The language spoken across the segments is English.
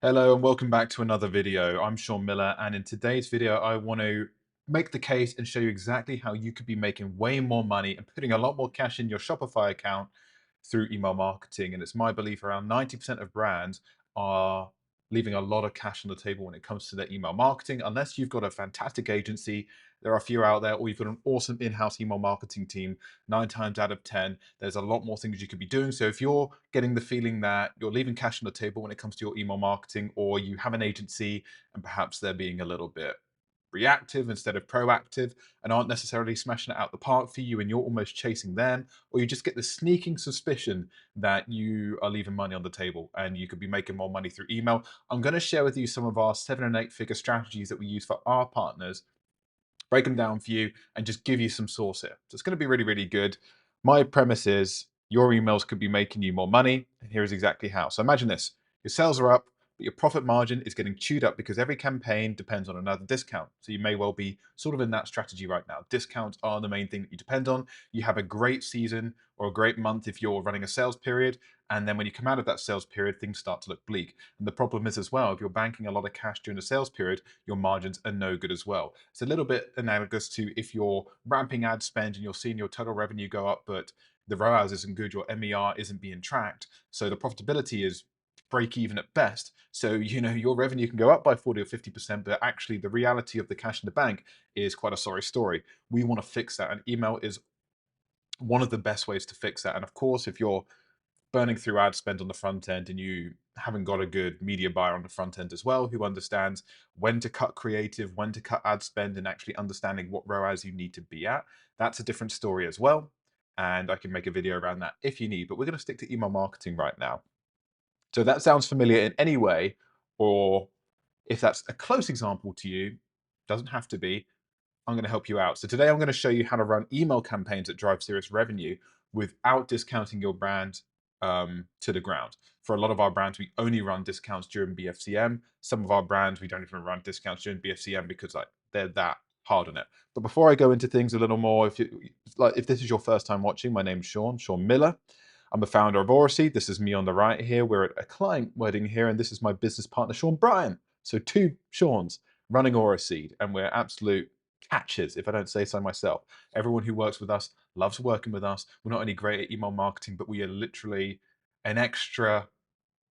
Hello and welcome back to another video. I'm Sean Miller, and in today's video I want to make the case and show you exactly how you could be making way more money and putting a lot more cash in your Shopify account through email marketing. And it's my belief around 90% of brands are leaving a lot of cash on the table when it comes to their email marketing. Unless you've got a fantastic agency, there are a few out there, or you've got an awesome in-house email marketing team, 9 times out of 10, there's a lot more things you could be doing. So if you're getting the feeling that you're leaving cash on the table when it comes to your email marketing, or you have an agency and perhaps they're being a little bit reactive instead of proactive and aren't necessarily smashing it out the park for you and you're almost chasing them, or you just get the sneaking suspicion that you are leaving money on the table and you could be making more money through email, I'm going to share with you some of our 7 and 8 figure strategies that we use for our partners, break them down for you, and just give you some source here. So it's going to be really, really good. My premise is your emails could be making you more money, and here's exactly how. So imagine this: your sales are up, but your profit margin is getting chewed up because every campaign depends on another discount. So you may well be sort of in that strategy right now. Discounts are the main thing that you depend on. You have a great season or a great month if you're running a sales period, and then when you come out of that sales period, things start to look bleak. And the problem is as well, if you're banking a lot of cash during the sales period, your margins are no good as well. It's a little bit analogous to if you're ramping ad spend and you're seeing your total revenue go up, but the ROAS isn't good, your MER isn't being tracked. So the profitability is break even at best. So, your revenue can go up by 40 or 50%, but actually the reality of the cash in the bank is quite a sorry story. We want to fix that. And email is one of the best ways to fix that. And of course, if you're burning through ad spend on the front end and you haven't got a good media buyer on the front end as well who understands when to cut creative, when to cut ad spend, and actually understanding what ROAS you need to be at, that's a different story as well. And I can make a video around that if you need, but we're going to stick to email marketing right now. So that sounds familiar in any way, or if that's a close example to you, doesn't have to be, I'm going to help you out. So today I'm going to show you how to run email campaigns that drive serious revenue without discounting your brand to the ground. For a lot of our brands, we only run discounts during BFCM. Some of our brands, we don't even run discounts during BFCM because they're that hard on it. But before I go into things a little more, if this is your first time watching, my name's Sean Miller. I'm the founder of Oracy. This is me on the right here. We're at a client wedding here, and this is my business partner, Sean Bryan. So two Seans running Oracy, and we're absolute catches, if I don't say so myself. Everyone who works with us loves working with us. We're not only great at email marketing, but we are literally an extra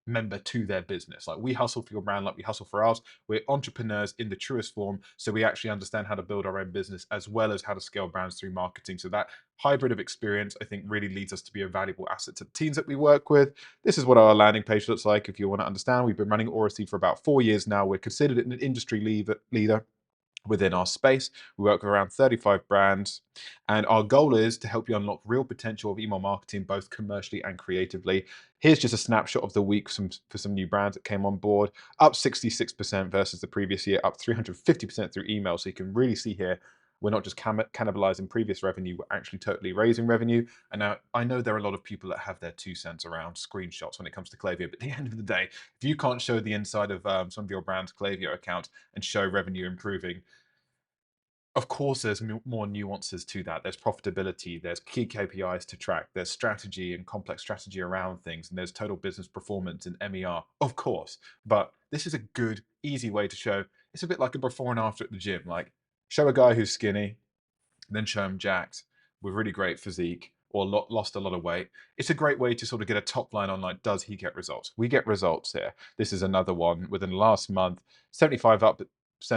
member to their business. Like, we hustle for your brand like we hustle for ours. We're entrepreneurs in the truest form, so we actually understand how to build our own business as well as how to scale brands through marketing. So that hybrid of experience, I think, really leads us to be a valuable asset to the teams that we work with. This is what our landing page looks like. If you want to understand, we've been running Oracy for about 4 years now. We're considered an industry leader within our space. We work with around 35 brands, and our goal is to help you unlock real potential of email marketing, both commercially and creatively. Here's just a snapshot of the week for some new brands that came on board, up 66% versus the previous year, up 350% through email. So you can really see here, we're not just cannibalizing previous revenue, we're actually totally raising revenue. And now I know there are a lot of people that have their 2 cents around screenshots when it comes to Klaviyo, but at the end of the day, if you can't show the inside of some of your brand's Klaviyo account and show revenue improving, of course, there's more nuances to that. There's profitability, there's key KPIs to track, there's strategy and complex strategy around things, and there's total business performance and MER, of course. But this is a good, easy way to show. It's a bit like a before and after at the gym. Like, show a guy who's skinny, then show him jacked with really great physique or lost a lot of weight. It's a great way to sort of get a top line on, like, does he get results? We get results here. This is another one within the last month, 75%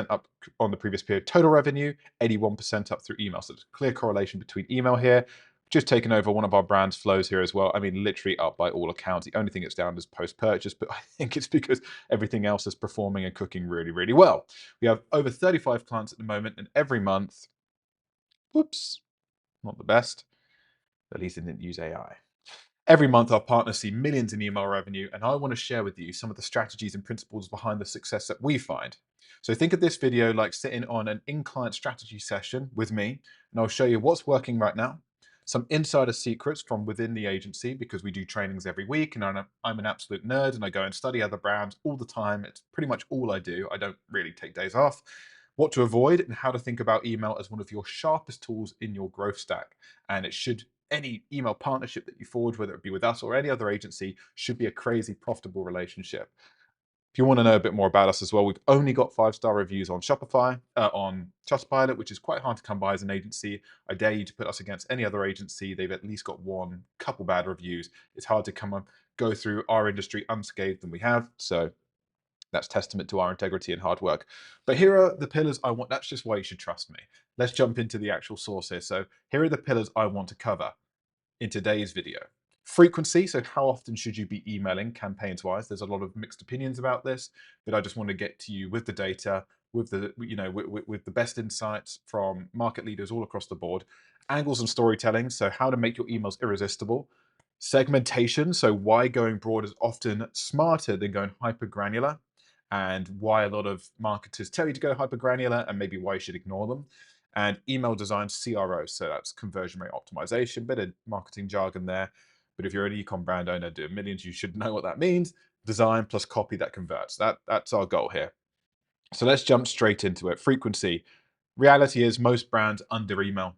up on the previous period. Total revenue, 81% up through email. So there's a clear correlation between email here. Just taken over one of our brand's flows here as well. I mean, literally up by all accounts. The only thing that's down is post-purchase, but I think it's because everything else is performing and cooking really, really well. We have over 35 clients at the moment, and every month, whoops, not the best. At least it didn't use AI. Every month, our partners see millions in email revenue, and I want to share with you some of the strategies and principles behind the success that we find. So think of this video like sitting on an in-client strategy session with me, and I'll show you what's working right now, some insider secrets from within the agency, because we do trainings every week, and I'm an absolute nerd, and I go and study other brands all the time. It's pretty much all I do. I don't really take days off. What to avoid and how to think about email as one of your sharpest tools in your growth stack. And it should, any email partnership that you forge, whether it be with us or any other agency, should be a crazy profitable relationship. If you want to know a bit more about us as well, we've only got 5-star reviews on Shopify, on Trustpilot, which is quite hard to come by as an agency. I dare you to put us against any other agency. They've at least got one couple bad reviews. It's hard to go through our industry unscathed than we have. So that's testament to our integrity and hard work. But here are the pillars I want. That's just why you should trust me. Let's jump into the actual source here. So here are the pillars I want to cover in today's video. Frequency, so how often should you be emailing campaigns wise? There's a lot of mixed opinions about this, but I just want to get to you with the data, with the with the best insights from market leaders all across the board. Angles and storytelling, so how to make your emails irresistible. Segmentation, so why going broad is often smarter than going hyper granular, and why a lot of marketers tell you to go hyper granular, and maybe why you should ignore them. And email design, CRO, so that's conversion rate optimization, bit of marketing jargon there. But if you're an ecom brand owner doing millions, you should know what that means. Design plus copy that converts. That's our goal here. So let's jump straight into it. Frequency. Reality is most brands under email.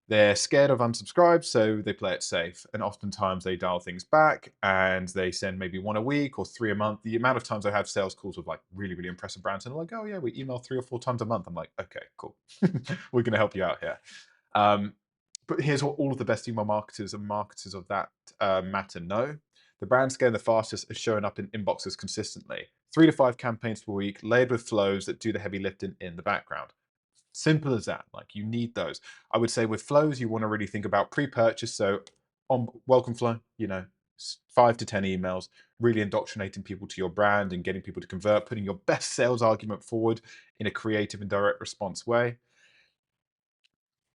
They're scared of unsubscribes, so they play it safe. And oftentimes they dial things back and they send maybe 1 a week or 3 a month. The amount of times I have sales calls with like really, really impressive brands and they're like, oh yeah, we email 3 or 4 times a month. I'm like, okay, cool. We're going to help you out here. But here's what all of the best email marketers and marketers of that matter know. The brand scaling the fastest is showing up in inboxes consistently. 3 to 5 campaigns per week, layered with flows that do the heavy lifting in the background. Simple as that. Like, you need those. I would say with flows, you want to really think about pre-purchase. So on welcome flow, 5 to 10 emails, really indoctrinating people to your brand and getting people to convert, putting your best sales argument forward in a creative and direct response way.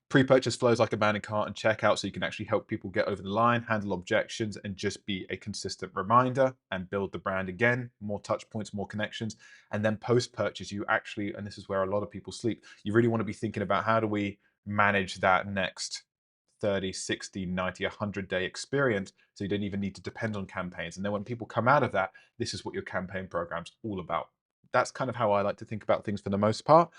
Pre-purchase flows like abandoned cart and checkout, so you can actually help people get over the line, handle objections, and just be a consistent reminder and build the brand again. More touch points, more connections. And then post-purchase, you actually, and this is where a lot of people sleep, you really want to be thinking about how do we manage that next 30, 60, 90, 100-day experience, so you don't even need to depend on campaigns. And then when people come out of that, this is what your campaign program's all about. That's kind of how I like to think about things for the most part.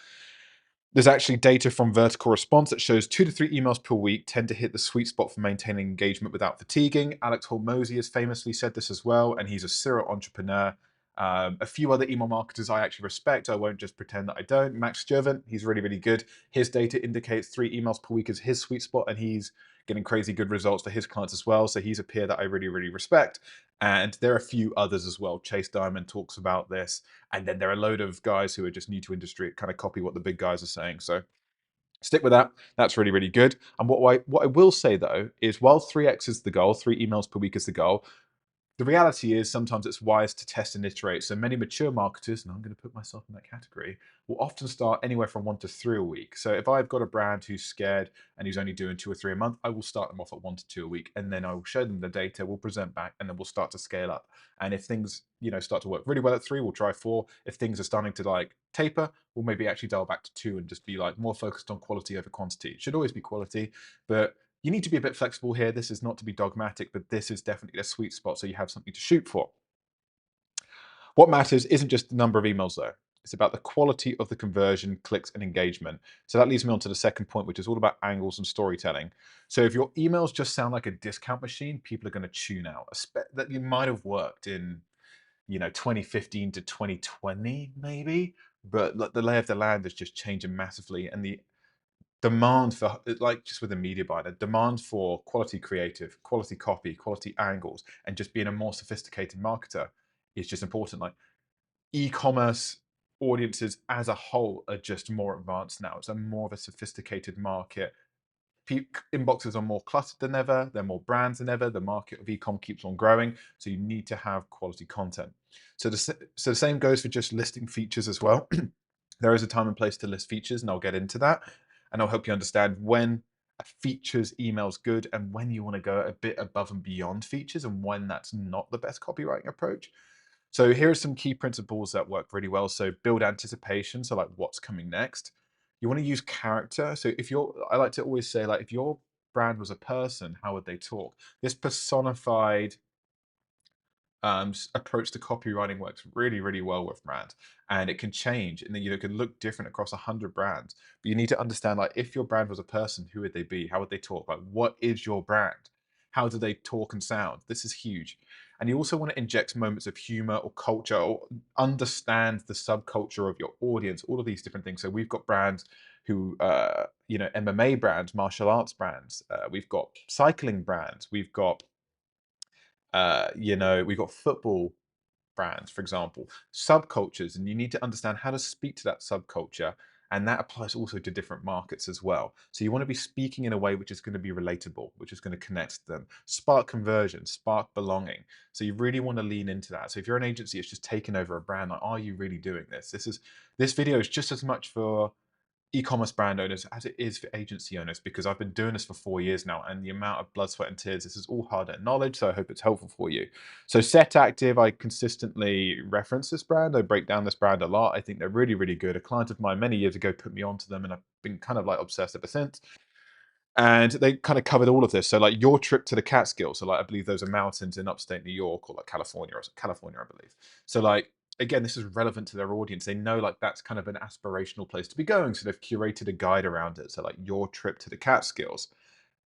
There's actually data from Vertical Response that shows 2 to 3 emails per week tend to hit the sweet spot for maintaining engagement without fatiguing. Alex Hormozy has famously said this as well, and he's a serial entrepreneur. A few other email marketers I actually respect. I won't just pretend that I don't. Max Sturtevant, he's really, really good. His data indicates 3 emails per week is his sweet spot, and he's getting crazy good results for his clients as well. So he's a peer that I really, really respect. And there are a few others as well. Chase Diamond talks about this. And then there are a load of guys who are just new to industry, kind of copy what the big guys are saying. So stick with that. That's really, really good. And what I will say though is, while 3x is the goal, 3 emails per week is the goal, the reality is sometimes it's wise to test and iterate. So many mature marketers, and I'm going to put myself in that category, will often start anywhere from 1 to 3 a week. So if I've got a brand who's scared and who's only doing 2 or 3 a month, I will start them off at 1 to 2 a week, and then I will show them the data, we'll present back, and then we'll start to scale up. And if things, start to work really well at 3, we'll try 4. If things are starting to like taper, we'll maybe actually dial back to 2 and just be like more focused on quality over quantity. It should always be quality, but you need to be a bit flexible here. This is not to be dogmatic, but this is definitely a sweet spot, so you have something to shoot for. What matters isn't just the number of emails though. It's about the quality of the conversion, clicks, and engagement. So that leads me on to the second point, which is all about angles and storytelling. So if your emails just sound like a discount machine, people are going to tune out. That you might have worked in 2015 to 2020 maybe, but the lay of the land is just changing massively, and the demand for, like just with a media buyer, the demand for quality creative, quality copy, quality angles, and just being a more sophisticated marketer is just important. Like, e-commerce audiences as a whole are just more advanced now. It's a more of a sophisticated market. Inboxes are more cluttered than ever. There are more brands than ever. The market of e-com keeps on growing, so you need to have quality content. So the same goes for just listing features as well. There is a time and place to list features, and I'll get into that. And I'll help you understand when a features email is good and when you want to go a bit above and beyond features, and when that's not the best copywriting approach. So here are some key principles that work really well. So build anticipation. So like, what's coming next? You want to use character. So I like to always say, like, if your brand was a person, how would they talk? This personified approach to copywriting works really, really well with brands, and it can change, and then it can look different across 100 brands. But you need to understand, like, if your brand was a person, who would they be? How would they talk? Like, what is your brand? How do they talk and sound? This is huge. And you also want to inject moments of humor or culture, or understand the subculture of your audience, all of these different things. So we've got brands who, MMA brands, martial arts brands. We've got cycling brands. We've got football brands, for example, subcultures, and you need to understand how to speak to that subculture. And that applies also to different markets as well. So you want to be speaking in a way which is going to be relatable, which is going to connect them, spark conversion, spark belonging. So you really want to lean into that. So if you're an agency, it's just taking over a brand. Like, are you really doing this? This video is just as much for e-commerce brand owners as it is for agency owners, because I've been doing this for 4 years now, and the amount of blood, sweat and tears, this is all hard-earned knowledge, so I hope it's helpful for you. So Set Active, I consistently reference this brand. I break down this brand a lot. I think they're really, really good. A client of mine many years ago put me onto them, and I've been kind of like obsessed ever since. And they kind of covered all of this. So like your trip to the Catskills. So like I believe those are mountains in upstate New York, or like California, I believe. So like again, this is relevant to their audience. They know like that's kind of an aspirational place to be going. So they've curated a guide around it. So like your trip to the Catskills.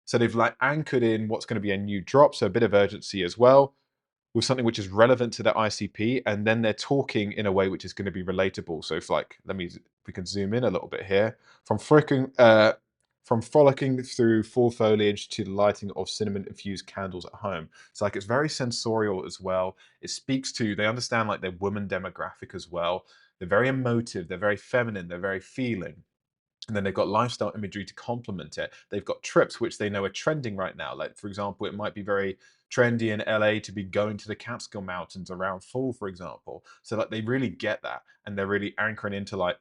So they've like anchored in what's going to be a new drop. So a bit of urgency as well, with something which is relevant to their ICP, and then they're talking in a way which is going to be relatable. So if like, we can zoom in a little bit here. From frolicking through fall foliage to the lighting of cinnamon-infused candles at home. So like it's very sensorial as well. It speaks to, they understand like their woman demographic as well. They're very emotive, they're very feminine, they're very feeling. And then they've got lifestyle imagery to complement it. They've got trips which they know are trending right now. Like, for example, it might be very trendy in LA to be going to the Catskill Mountains around fall, for example. So like they really get that, and they're really anchoring into like,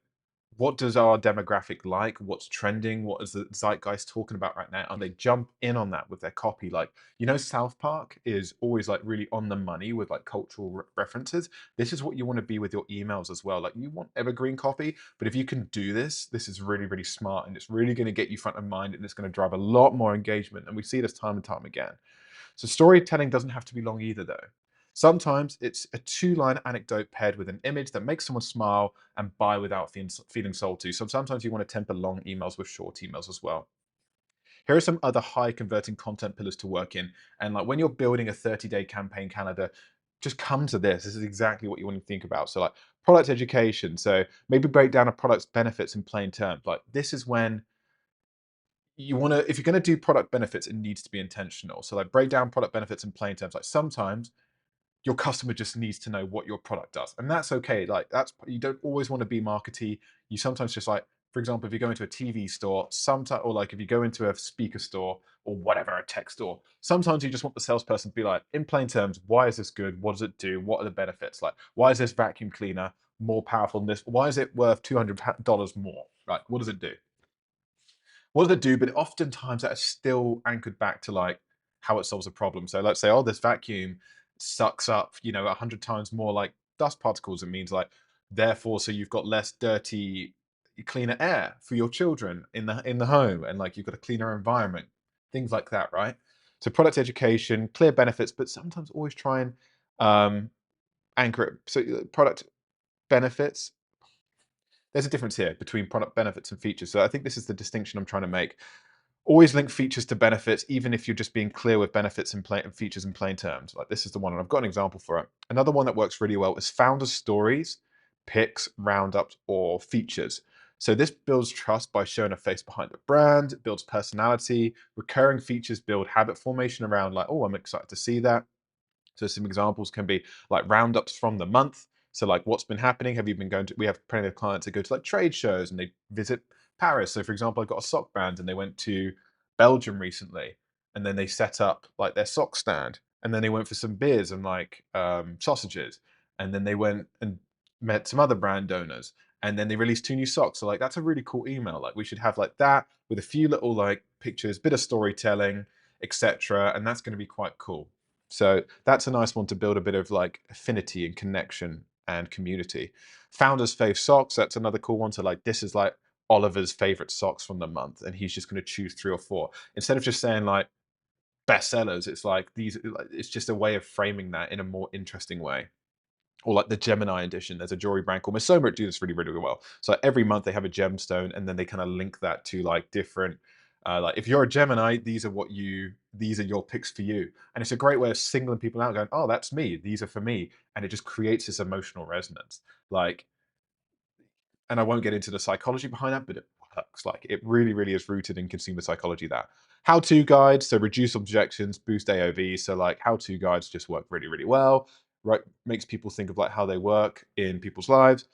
what does our demographic like? What's trending? What is the zeitgeist talking about right now? And they jump in on that with their copy. Like, South Park is always like really on the money with like cultural references. This is what you want to be with your emails as well. Like, you want evergreen copy, but if you can do this, this is really, really smart, and it's really going to get you front of mind, and it's going to drive a lot more engagement. And we see this time and time again. So storytelling doesn't have to be long either, though. Sometimes it's a two-line anecdote paired with an image that makes someone smile and buy without feeling sold to. So sometimes you want to temper long emails with short emails as well. Here are some other high converting content pillars to work in. And like when you're building a 30-day campaign calendar, just come to this. This is exactly what you want to think about. So like product education. So maybe break down a product's benefits in plain terms. Like this is when you want to, if you're going to do product benefits, it needs to be intentional. So like break down product benefits in plain terms. Like sometimes your customer just needs to know what your product does, and that's okay. Like you don't always want to be markety. You sometimes just like, for example, if you go into a TV store, sometimes, or like if you go into a speaker store or whatever, a tech store, sometimes you just want the salesperson to be like, in plain terms, why is this good? What does it do? What are the benefits? Like, why is this vacuum cleaner more powerful than this? Why is it worth $200 more? Right? What does it do? What does it do? But oftentimes that is still anchored back to like how it solves a problem. So let's say, oh, this vacuum sucks up, 100 times more like dust particles. It means like, therefore, so you've got less dirty, cleaner air for your children in the home, and like you've got a cleaner environment, things like that, right? So product education, clear benefits, but sometimes always try and anchor it. So product benefits, there's a difference here between product benefits and features. So I think this is the distinction I'm trying to make. Always link features to benefits, even if you're just being clear with benefits and features in plain terms. Like this is the one, and I've got an example for it. Another one that works really well is founder stories, picks, roundups, or features. So this builds trust by showing a face behind the brand, it builds personality. Recurring features build habit formation around like, oh, I'm excited to see that. So some examples can be like roundups from the month. So like what's been happening? Have you been going to, we have plenty of clients that go to like trade shows and they visit Paris. So for example, I got a sock brand and they went to Belgium recently, and then they set up like their sock stand, and then they went for some beers and like sausages. And then they went and met some other brand owners, and then they released 2 new socks. So like, that's a really cool email. Like we should have like that with a few little like pictures, bit of storytelling, etc. And that's going to be quite cool. So that's a nice one to build a bit of like affinity and connection and community. Founders fave socks, that's another cool one. So like this is like Oliver's favorite socks from the month, and he's just going to choose 3 or 4. Instead of just saying like bestsellers, it's like these, it's just a way of framing that in a more interesting way. Or like the Gemini edition, there's a jewelry brand called Misoma do this really, really well. So every month they have a gemstone, and then they kind of link that to like different, like if you're a Gemini, these are what you these are your picks for you. And it's a great way of singling people out, going, oh, that's me, these are for me. And it just creates this emotional resonance. Like, and I won't get into the psychology behind that, but it works. Like, it really, really is rooted in consumer psychology. That how-to guides, so reduce objections, boost AOV. So like how-to guides just work really, really well. Right, makes people think of like how they work in people's lives.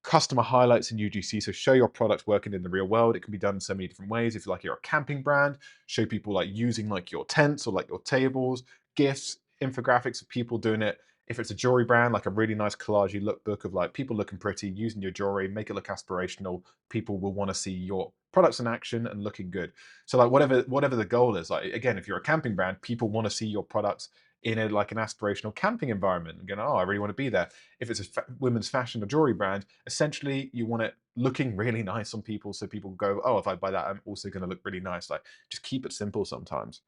Customer highlights in UGC, so show your product working in the real world. It can be done in so many different ways. If you're a camping brand, show people like using like your tents or like your tables, gifts, infographics of people doing it. If it's a jewelry brand, like a really nice collage lookbook of like people looking pretty, using your jewelry, make it look aspirational. People will want to see your products in action and looking good. So like whatever the goal is, like again, if you're a camping brand, people want to see your products in a like an aspirational camping environment and going, oh, I really want to be there. If it's a women's fashion or jewelry brand, essentially you want it looking really nice on people, so people go, oh, if I buy that, I'm also going to look really nice. Like, just keep it simple sometimes.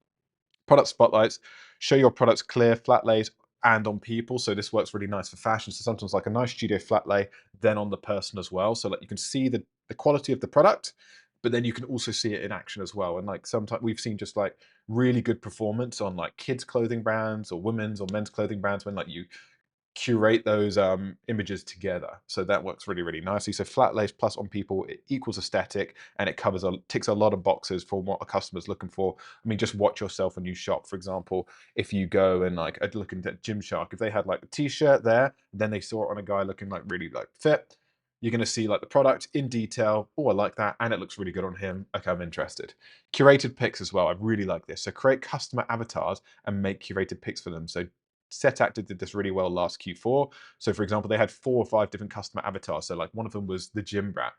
Product spotlights, show your products clear, flat lays, and on people. So this works really nice for fashion. So sometimes like a nice studio flat lay, then on the person as well. So like you can see the quality of the product, but then you can also see it in action as well. And like sometimes we've seen just like really good performance on like kids clothing brands or women's or men's clothing brands when like you curate those images together. So that works really, really nicely. So flat lays plus on people, it equals aesthetic, and it ticks a lot of boxes for what a customer's looking for. I mean, just watch yourself when you shop. For example, if you go and like looking at Gymshark, if they had like the t-shirt there, then they saw it on a guy looking like really like fit, you're going to see like the product in detail. Oh, I like that, and it looks really good on him. Okay, I'm interested. Curated pics as well. I really like this. So create customer avatars and make curated pics for them. So Set Active did this really well last Q4. So for example, they had 4 or 5 different customer avatars. So like one of them was the gym brat,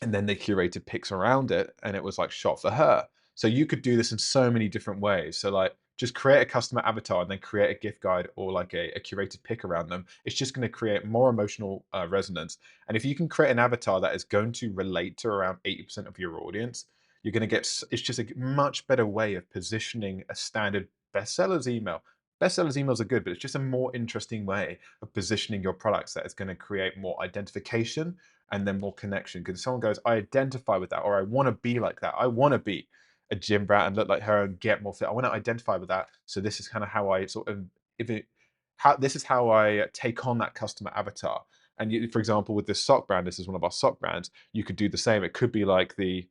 and then they curated pics around it, and it was like shot for her. So you could do this in so many different ways. So like just create a customer avatar and then create a gift guide or like a curated pic around them. It's just going to create more emotional resonance. And if you can create an avatar that is going to relate to around 80% of your audience, you're going to get, it's just a much better way of positioning a standard bestsellers email. Bestsellers emails are good, but it's just a more interesting way of positioning your products that is going to create more identification and then more connection. Because someone goes, I identify with that, or I want to be like that. I want to be a gym brat and look like her and get more fit. I want to identify with that. So this is kind of how I sort of, this is how I take on that customer avatar. And you, for example, with this sock brand, this is one of our sock brands, you could do the same. It could be like the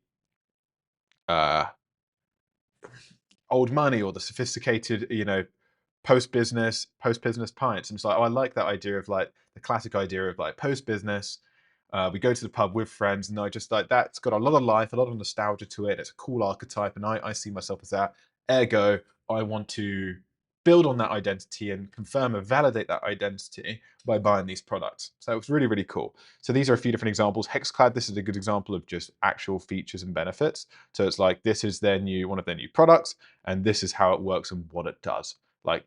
uh, old money or the sophisticated, post-business pints. And it's like, oh, I like that idea of like the classic idea of like post-business. We go to the pub with friends, and I just like that's got a lot of life, a lot of nostalgia to it. It's a cool archetype, and I see myself as that. Ergo, I want to build on that identity and confirm and validate that identity by buying these products. So it's really, really cool. So these are a few different examples. Hexclad, this is a good example of just actual features and benefits. So it's like this is one of their new products, and this is how it works and what it does. Like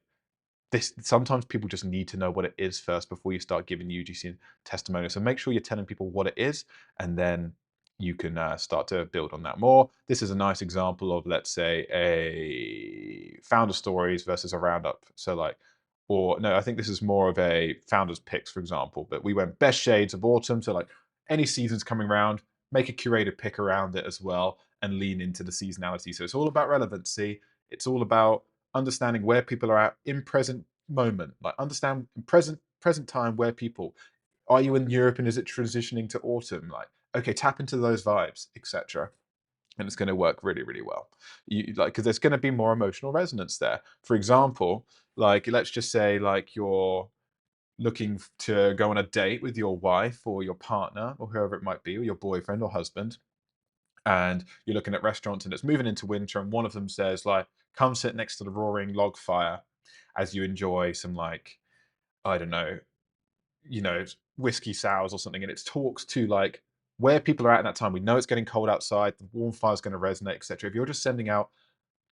this, sometimes people just need to know what it is first before you start giving UGC testimonials. So make sure you're telling people what it is, and then you can start to build on that more. This is a nice example of, let's say, a founder stories versus a roundup. So like, or no, I think this is more of a founder's picks, for example. But we went best shades of autumn. So like any season's coming around, make a curated pick around it as well, and lean into the seasonality. So it's all about relevancy. It's all about understanding where people are at in present moment, like understand present time where people are. You in Europe and is it transitioning to autumn? Like, okay, tap into those vibes, etc. And it's going to work really, really well. You like, because there's going to be more emotional resonance there. For example, like let's just say like you're looking to go on a date with your wife or your partner or whoever it might be, or your boyfriend or husband, and you're looking at restaurants and it's moving into winter, and one of them says like, come sit next to the roaring log fire as you enjoy some like, I don't know, whiskey sours or something. And it talks to like where people are at in that time. We know it's getting cold outside, the warm fire is going to resonate, etc. If you're just sending out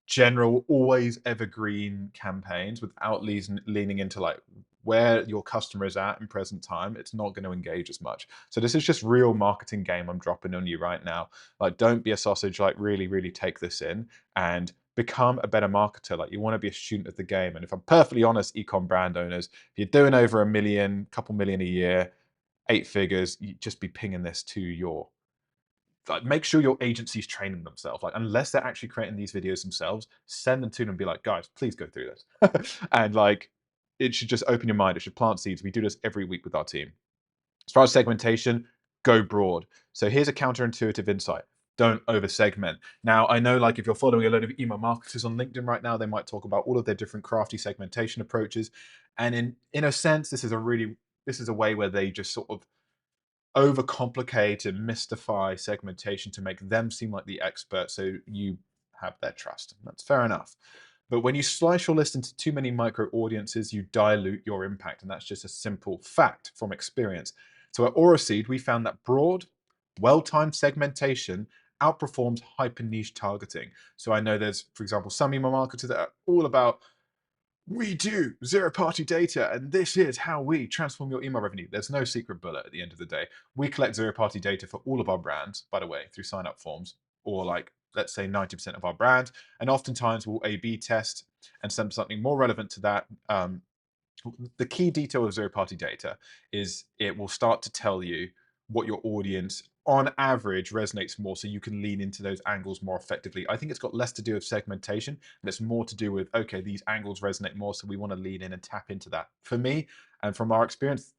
general, always evergreen campaigns without leaning into like where your customer is at in present time, it's not going to engage as much. So this is just real marketing game I'm dropping on you right now. Like, don't be a sausage. Like, really, really take this in and become a better marketer. Like, you want to be a student of the game. And if I'm perfectly honest, ecom brand owners, if you're doing over 1 million, couple million a year, 8 figures, you just be pinging this to your like, make sure your agency's training themselves. Like, unless they're actually creating these videos themselves, send them to them and be like, guys, please go through this. And like, it should just open your mind. It should plant seeds. We do this every week with our team. As far as segmentation, go broad. So here's a counterintuitive insight. Don't over segment. Now, I know, like, if you're following a load of email marketers on LinkedIn right now, they might talk about all of their different crafty segmentation approaches. And in a sense, this is a way where they just sort of overcomplicate and mystify segmentation to make them seem like the expert, so you have their trust. That's fair enough. But when you slice your list into too many micro audiences, you dilute your impact. And that's just a simple fact from experience. So at Auraseed, we found that broad, well-timed segmentation outperforms hyper niche targeting. So I know there's, for example, some email marketers that are all about, we do zero-party data, and this is how we transform your email revenue. There's no secret bullet at the end of the day. We collect zero-party data for all of our brands, by the way, through sign-up forms, or like, let's say 90% of our brand. And oftentimes we'll A/B test and send something more relevant to that. The key detail of zero-party data is it will start to tell you what your audience on average resonates more, so you can lean into those angles more effectively. I think it's got less to do with segmentation and it's more to do with, okay, these angles resonate more, so we want to lean in and tap into that. For me, and from our experience,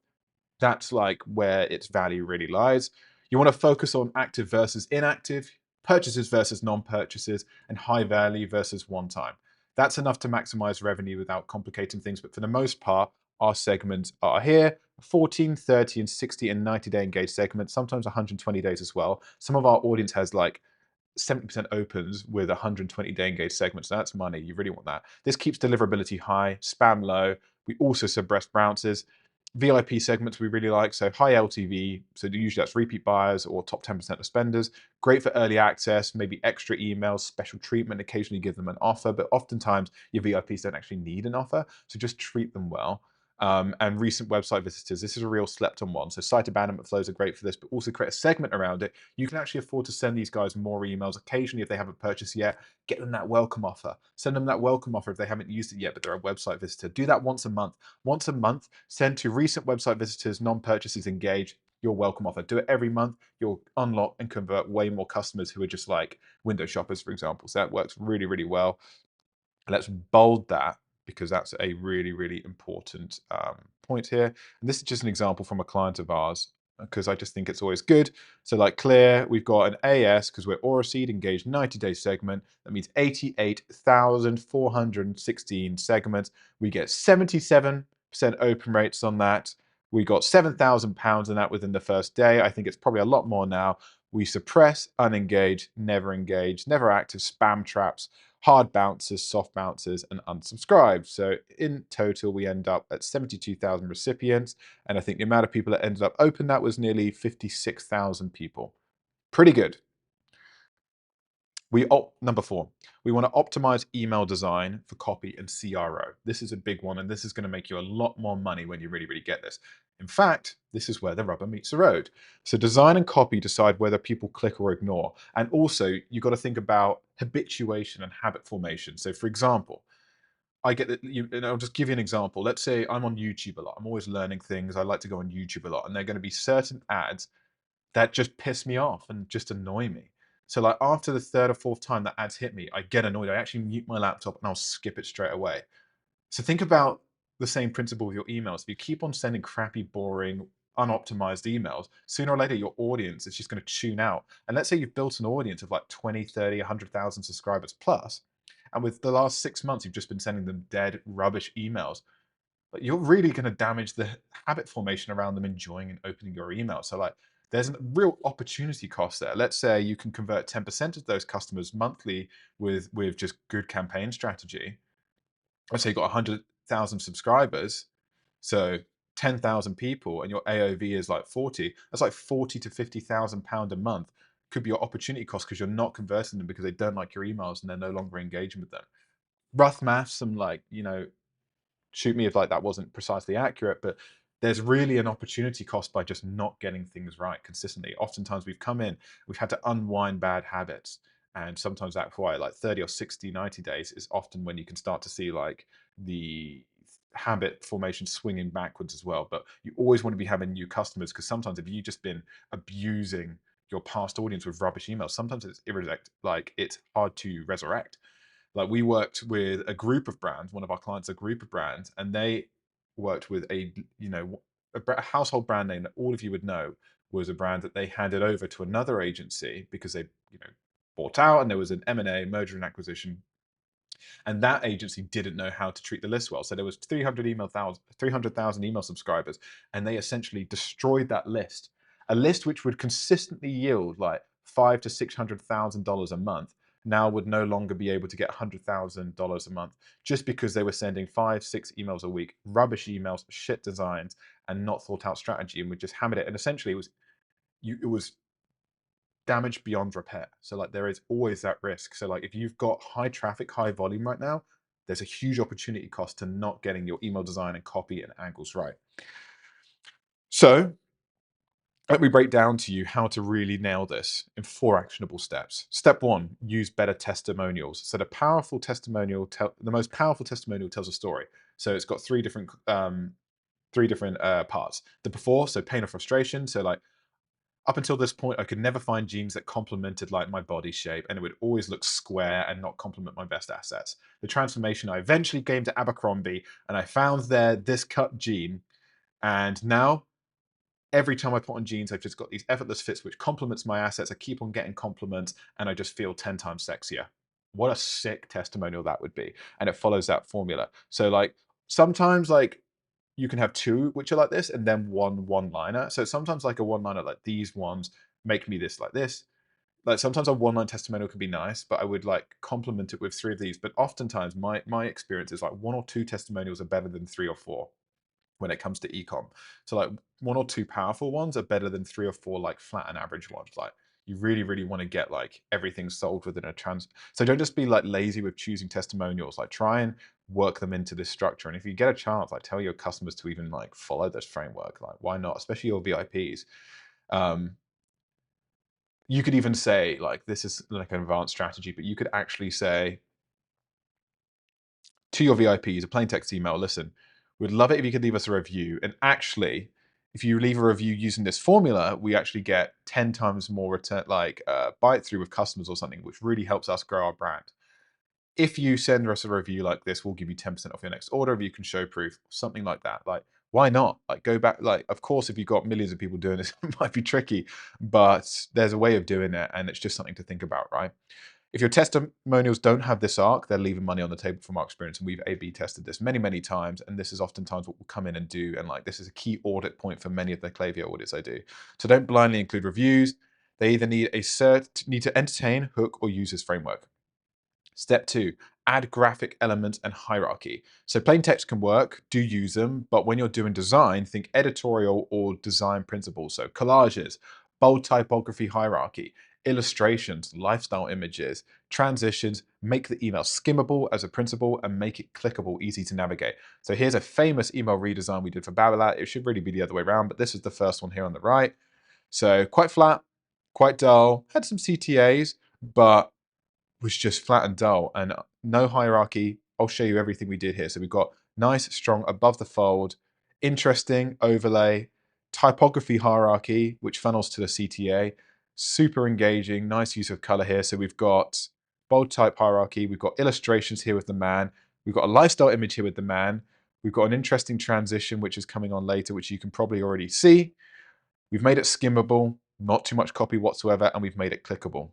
that's like where its value really lies. You want to focus on active versus inactive, purchases versus non-purchases, and high value versus one time. That's enough to maximize revenue without complicating things. But for the most part, our segments are here: 14, 30, and 60 and 90-day engaged segments, sometimes 120 days as well. Some of our audience has like 70% opens with 120-day engaged segments. So that's money. You really want that. This keeps deliverability high, spam low. We also suppress bounces. VIP segments we really like, so high LTV, so usually that's repeat buyers or top 10% of spenders. Great for early access, maybe extra emails, special treatment, occasionally give them an offer, but oftentimes your VIPs don't actually need an offer, so just treat them well. And recent website visitors, this is a real slept on one. So site abandonment flows are great for this, but also create a segment around it. You can actually afford to send these guys more emails occasionally if they haven't purchased yet. Get them that welcome offer. Send them that welcome offer if they haven't used it yet, but they're a website visitor. Do that once a month. Once a month, send to recent website visitors, non-purchases engaged, your welcome offer. Do it every month. You'll unlock and convert way more customers who are just like window shoppers, for example. So that works really, really well. Let's bold that because that's a really, really important point here. And this is just an example from a client of ours because I just think it's always good. So like clear, we've got an AS because we're Auraseed engaged 90-day segment. That means 88,416 segments. We get 77% open rates on that. We got £7,000 in that within the first day. I think it's probably a lot more now. We suppress, unengage, never engage, never active spam traps, hard bounces, soft bounces, and unsubscribed. So in total, we end up at 72,000 recipients. And I think the amount of people that ended up open that was nearly 56,000 people. Pretty good. Number 4, we want to optimize email design for copy and CRO. This is a big one, and this is going to make you a lot more money when you really, really get this. In fact, this is where the rubber meets the road. So design and copy decide whether people click or ignore. And also, you've got to think about habituation and habit formation. So for example, I get that, and I'll just give you an example. Let's say I'm on YouTube a lot. I'm always learning things. I like to go on YouTube a lot, and there are going to be certain ads that just piss me off and just annoy me. So like after the third or fourth time that ads hit me, I get annoyed. I actually mute my laptop and I'll skip it straight away. So think about the same principle with your emails. If you keep on sending crappy, boring, unoptimized emails, sooner or later your audience is just going to tune out. And let's say you've built an audience of like 20, 30, 100,000 subscribers plus, and with the last 6 months, you've just been sending them dead, rubbish emails. But you're really going to damage the habit formation around them enjoying and opening your email. So like there's a real opportunity cost there. Let's say you can convert 10% of those customers monthly with just good campaign strategy. Let's say you've got 100,000 subscribers, so 10,000 people, and your AOV is like 40. That's like 40 to 50,000 pound a month. Could be your opportunity cost because you're not converting them because they don't like your emails and they're no longer engaging with them. Rough maths, some like, shoot me if like that wasn't precisely accurate, but there's really an opportunity cost by just not getting things right consistently. Oftentimes we've come in, we've had to unwind bad habits. And sometimes that's why like 30 or 60, 90 days is often when you can start to see like the habit formation swinging backwards as well. But you always want to be having new customers because sometimes if you've just been abusing your past audience with rubbish emails. Sometimes it's it's hard to resurrect. Like we worked with a group of brands, one of our clients, a group of brands, and they worked with a household brand name that all of you would know was a brand that they handed over to another agency because they, bought out and there was an M&A, merger and acquisition, and that agency didn't know how to treat the list well. So there was 300,000 email subscribers, and they essentially destroyed that list. A list which would consistently yield like $500,000 to $600,000 a month now would no longer be able to get $100,000 a month just because they were sending 5, 6 emails a week, rubbish emails, shit designs, and not thought out strategy, and we just hammered it. And essentially, it was damage beyond repair. So like there is always that risk. So like if you've got high traffic, high volume right now, there's a huge opportunity cost to not getting your email design and copy and angles right. So let me break down to you how to really nail this in 4 actionable steps. Step 1, use better testimonials. So the most powerful testimonial tells a story. So it's got three different parts. The before, so pain or frustration. So like, up until this point, I could never find jeans that complemented like my body shape, and it would always look square and not complement my best assets. The transformation, I eventually came to Abercrombie and I found this cut jean, and now every time I put on jeans, I've just got these effortless fits which complements my assets. I keep on getting compliments and I just feel 10 times sexier. What a sick testimonial that would be. And it follows that formula. So like sometimes like you can have 2 which are like this and then one-liner. So sometimes like a one-liner like these ones make me this like this. Like sometimes a one-line testimonial can be nice, but I would like complement it with 3 of these. But oftentimes my experience is like 1 or 2 testimonials are better than 3 or 4 when it comes to ecom. So like 1 or 2 powerful ones are better than 3 or 4 like flat and average ones. Like you really, really want to get like everything sold within a So don't just be like lazy with choosing testimonials. Like try and work them into this structure. And if you get a chance, like tell your customers to even like follow this framework. Like why not? Especially your VIPs. You could even say like this is like an advanced strategy, but you could actually say to your VIPs, a plain text email, listen, we'd love it if you could leave us a review. And actually, if you leave a review using this formula, we actually get 10 times more return, like bite through with customers or something, which really helps us grow our brand. If you send us a review like this, we'll give you 10% off your next order if you can show proof, something like that. Like, why not? Like, go back. Like, of course, if you've got millions of people doing this, it might be tricky, but there's a way of doing it, and it's just something to think about, right? If your testimonials don't have this arc, they're leaving money on the table from our experience. And we've A/B tested this many, many times. And this is oftentimes what we'll come in and do. And like, this is a key audit point for many of the Klaviyo audits I do. So don't blindly include reviews. They either need to entertain, hook, or use this framework. Step 2, add graphic elements and hierarchy. So plain text can work, do use them, but when you're doing design, think editorial or design principles. So collages, bold typography hierarchy, illustrations, lifestyle images, transitions, make the email skimmable as a principle and make it clickable, easy to navigate. So here's a famous email redesign we did for Babolat. It should really be the other way around, but this is the first one here on the right. So quite flat, quite dull, had some CTAs, but was just flat and dull and no hierarchy. I'll show you everything we did here. So we've got nice, strong, above the fold, interesting overlay, typography hierarchy, which funnels to the CTA, super engaging, nice use of color here. So we've got bold type hierarchy. We've got illustrations here with the man. We've got a lifestyle image here with the man. We've got an interesting transition, which is coming on later, which you can probably already see. We've made it skimmable, not too much copy whatsoever, and we've made it clickable.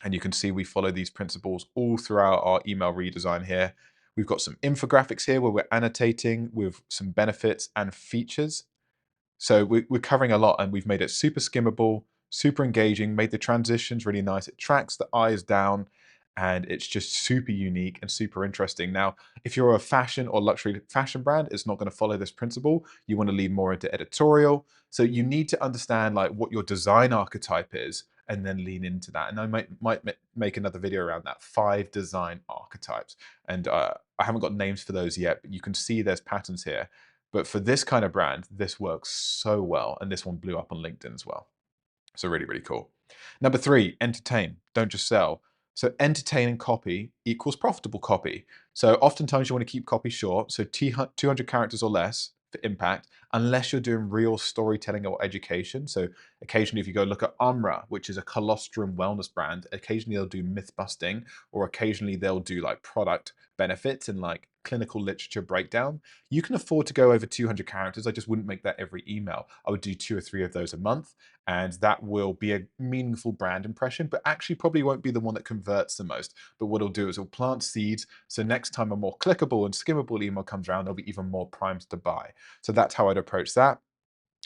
And you can see we follow these principles all throughout our email redesign here. We've got some infographics here where we're annotating with some benefits and features. So we're covering a lot, and we've made it super skimmable, super engaging, made the transitions really nice. It tracks the eyes down, and it's just super unique and super interesting. Now, if you're a fashion or luxury fashion brand, it's not going to follow this principle. You want to lean more into editorial. So you need to understand like what your design archetype is and then lean into that. And I might make another video around that, 5 design archetypes. And I haven't got names for those yet, but you can see there's patterns here. But for this kind of brand, this works so well. And this one blew up on LinkedIn as well. So really, really cool. Number 3, entertain, don't just sell. So entertaining copy equals profitable copy. So oftentimes you want to keep copy short. So 200 characters or less, for impact unless you're doing real storytelling or education. So occasionally if you go look at Umra, which is a colostrum wellness brand, occasionally they'll do myth busting, or occasionally they'll do like product benefits and like clinical literature breakdown. You can afford to go over 200 characters. I just wouldn't make that every email. I would do 2 or 3 of those a month, and that will be a meaningful brand impression, but actually probably won't be the one that converts the most. But what it'll do is it'll plant seeds, so next time a more clickable and skimmable email comes around, they'll be even more primed to buy. So that's how I'd approach that.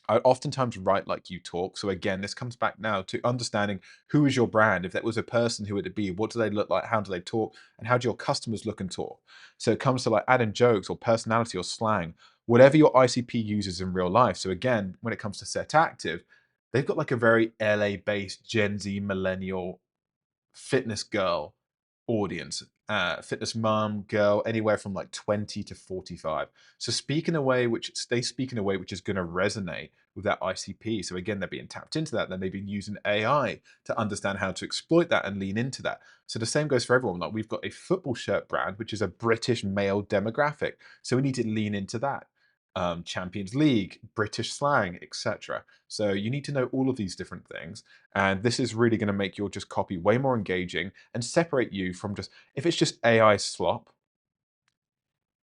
I oftentimes write like you talk. So again, this comes back now to understanding who is your brand. If that was a person, who would it be? What do they look like? How do they talk? And how do your customers look and talk? So it comes to like adding jokes or personality or slang, whatever your ICP uses in real life. So again, when it comes to Set Active, they've got like a very LA-based Gen Z millennial fitness girl audience, fitness mom, girl, anywhere from like 20 to 45. So speak in a way which they speak in a way which is going to resonate with that ICP. So again, they're being tapped into that. Then they've been using AI to understand how to exploit that and lean into that. So the same goes for everyone. Like we've got a football shirt brand, which is a British male demographic. So we need to lean into that. Champions League, British slang, etc. So you need to know all of these different things. And this is really going to make your just copy way more engaging and separate you from just, if it's just AI slop,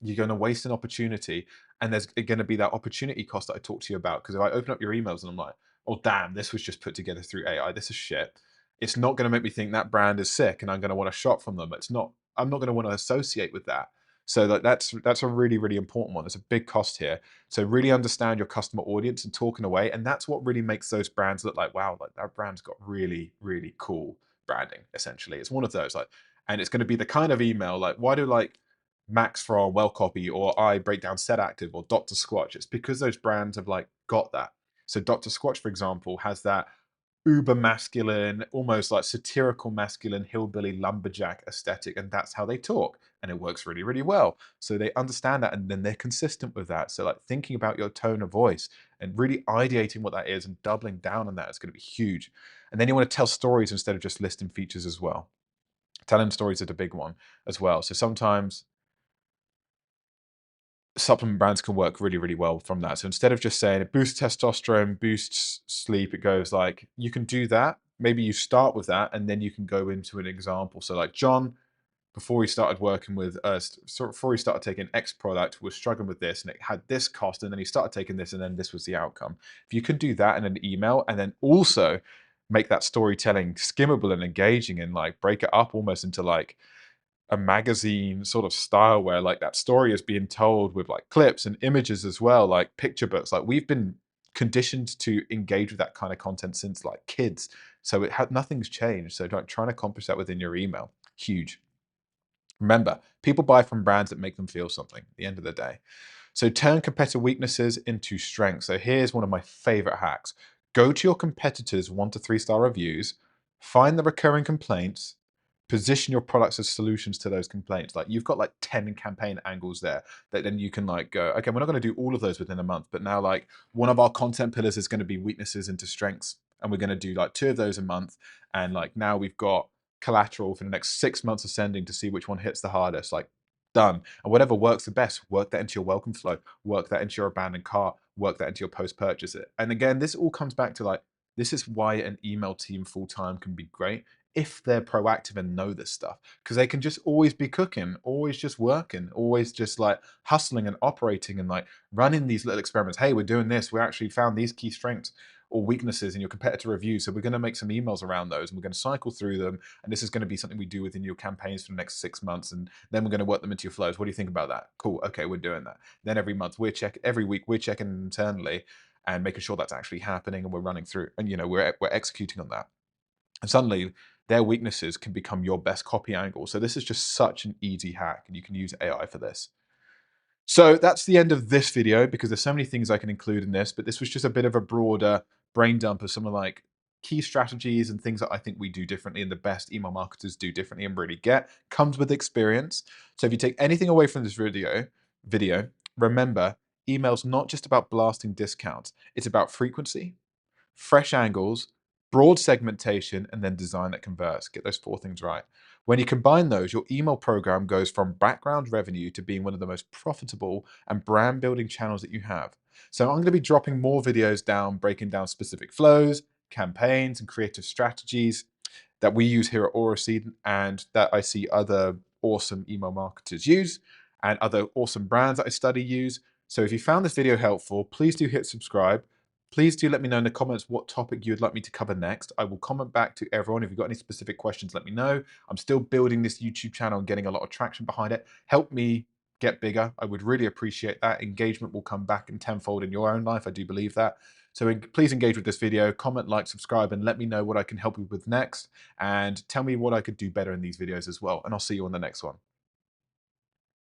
you're going to waste an opportunity. And there's going to be that opportunity cost that I talked to you about. Because if I open up your emails and I'm like, oh, damn, this was just put together through AI, this is shit. It's not going to make me think that brand is sick and I'm going to want to shop from them. It's not, I'm not going to want to associate with that. So that's a really, really important one. There's a big cost here. So really understand your customer audience and talking away. And that's what really makes those brands look like, wow, like that brand's got really, really cool branding, essentially. It's one of those, like, and it's going to be the kind of email like, why do like Max from WellCopy or I break down Set Active or Dr. Squatch? It's because those brands have like got that. So Dr. Squatch, for example, has that uber masculine, almost like satirical masculine hillbilly lumberjack aesthetic, and that's how they talk, and it works really, really well. So they understand that, and then they're consistent with that. So like thinking about your tone of voice and really ideating what that is and doubling down on that is going to be huge. And then you want to tell stories instead of just listing features as well. Telling stories is a big one as well. So sometimes supplement brands can work really, really well from that. So instead of just saying it boosts testosterone, boosts sleep, it goes like, you can do that. Maybe you start with that and then you can go into an example. So like John, before he started working with us, so before he started taking X product, was struggling with this and it had this cost, and then he started taking this and then this was the outcome. If you can do that in an email and then also make that storytelling skimmable and engaging and like break it up almost into like a magazine sort of style where like that story is being told with like clips and images as well, like picture books. Like we've been conditioned to engage with that kind of content since like kids. So it had nothing's changed. So like trying to accomplish that within your email, huge. Remember, people buy from brands that make them feel something at the end of the day. So turn competitor weaknesses into strengths. So here's one of my favorite hacks. Go to your competitors' 1 to 3 star reviews, find the recurring complaints, position your products as solutions to those complaints. Like you've got like 10 campaign angles there that then you can like go, okay, we're not going to do all of those within a month, but now like one of our content pillars is going to be weaknesses into strengths. And we're going to do like 2 of those a month. And like now we've got collateral for the next 6 months of sending to see which one hits the hardest. Like done. And whatever works the best, work that into your welcome flow, work that into your abandoned cart, work that into your post-purchase it. And again, this all comes back to like, this is why an email team full-time can be great if they're proactive and know this stuff, because they can just always be cooking, always just working, always just like hustling and operating and like running these little experiments. Hey, we're doing this. We actually found these key strengths or weaknesses in your competitor review. So we're going to make some emails around those and we're going to cycle through them. And this is going to be something we do within your campaigns for the next 6 months. And then we're going to work them into your flows. What do you think about that? Cool. Okay, we're doing that. Then every month every week we're checking internally and making sure that's actually happening and we're running through and, you know, we're executing on that. And suddenly their weaknesses can become your best copy angle. So this is just such an easy hack and you can use AI for this. So that's the end of this video because there's so many things I can include in this, but this was just a bit of a broader brain dump of some of like key strategies and things that I think we do differently and the best email marketers do differently and really get. Comes with experience. So if you take anything away from this video, remember, email's not just about blasting discounts. It's about frequency, fresh angles, broad segmentation, and then design that converts. Get those 4 things right. When you combine those, your email program goes from background revenue to being one of the most profitable and brand building channels that you have. So I'm going to be dropping more videos down, breaking down specific flows, campaigns, and creative strategies that we use here at Auraseed and that I see other awesome email marketers use and other awesome brands that I study use. So if you found this video helpful, please do hit subscribe. Please do let me know in the comments what topic you'd like me to cover next. I will comment back to everyone. If you've got any specific questions, let me know. I'm still building this YouTube channel and getting a lot of traction behind it. Help me get bigger. I would really appreciate that. Engagement will come back in tenfold in your own life. I do believe that. So please engage with this video, comment, like, subscribe, and let me know what I can help you with next. And tell me what I could do better in these videos as well. And I'll see you on the next one.